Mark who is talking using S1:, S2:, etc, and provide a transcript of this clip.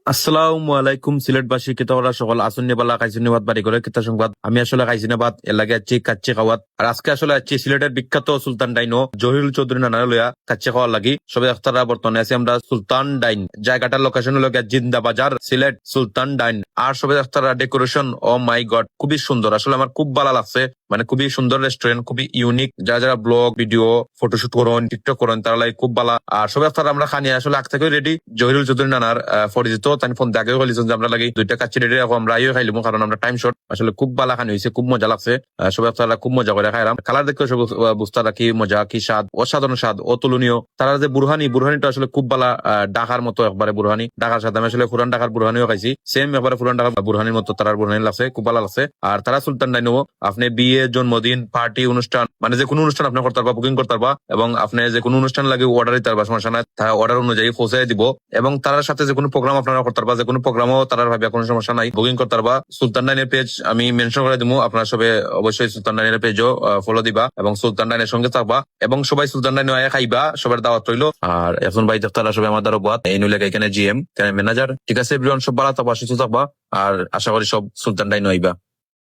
S1: আসসালামু আলাইকুম সিলেটবাসী কিতাওয়ালা সকল আসন্নি বালা খাইছিনি বাদ বাড়ি করে কিতা সংবাদ। আমি আসলে খাইছিনি বাদ এর লাগে আছি কাচ্চি খাওয়াত। আর আজকে আসলে আছি সিলেটের বিখ্যাত সুলতান ডাইনো জহিরুল চৌধুরী নানার লইয়া কাচ্চি খাওয়ার লাগি সবাই আখতারা বর্তমানে আছি আমরা সুলতান ডাইন। জায়গাটার লোকেশন হলো গিয়া জিন্দা বাজার সিলেট সুলতান ডাইন। আর সবাই আখতারা ডেকোরেশন ও মাই গড খুবই সুন্দর, আসলে আমার খুব ভালো লাগছে। মানে খুবই সুন্দর রেস্টুরেন্ট, খুবই ইউনিক। যারা যারা ব্লগ ভিডিও ফটোশুট করেন টিকটক করেন তারা লাগে খুব ভালো। আর সবাই আখতারা আমরা খানি আসলে আগ থেকে রেডি। জহিরুল চৌধুরী নানার পরিচিত তাই ফোন দেখেও বলেছেন যে আমরা লাগি দুইটা কাচ্চি রেডি রাখো, আমরা আইও খাইলিমু কারণ আমরা টাইম শর্ট। আসলে খুব ভালো খানি হয়েছে, খুব মজা লাগছে। সবাই আপনারা খুব মজা করে খাইলাম। কালার দেখে সব বুঝতে কি মজা, কি স্বাদ, অসাধারণ স্বাদ, অতুলনীয়। তারা যে বুরহানিটা আসলে খুব ভালো, ঢাকার মতো একবারে বুরহানি। ঢাকার সাথে আমি আসলে পুরান ঢাকার বুরহানিও খাইছি, সেম একবারে পুরান ঢাকার বুরহানির মতো তার বুরহানি লাগছে, খুব ভালো লাগছে। আর তারা সুলতান ডাইনো আপনি বিয়ে, জন্মদিন, পার্টি, অনুষ্ঠান মানে যে কোনো অনুষ্ঠান আপনি করতে পারবা, বুকিং করতে পারবা এবং আপনি যে কোনো অনুষ্ঠান লাগে অর্ডার দিতে পারবা, সমস্যা নাই। তারা অর্ডার অনুযায়ী পৌঁছে দিব এবং তার সাথে যে কোনো প্রোগ্রাম আপনারা করতে পারবা, যে কোনো প্রোগ্রামও তারা ভাবে কোনো সমস্যা নাই, বুকিং করতে পারবা। সুলতান ডাইনের পেজ আমি মেনশন করে দিব, আপনারা সবাই অবশ্যই সুলতান ডাইনের পেজও ফলো দিবা এবং সুলতান ডাইনের সঙ্গে থাকবা এবং সবাই সুলতান ডাইনে আয়া খাইবা, সবার দাওয়াত রইলো। আর এখন ভাই তারা সবাই আমার দ্বারা বাদ এই নইলে এখানে জিএম ম্যানেজার। ঠিক আছে এভরিওয়ান, সব ভালো থাকবা, সুস্থ থাকবা আর আশা করি সব সুলতান ডাইনে আইবা।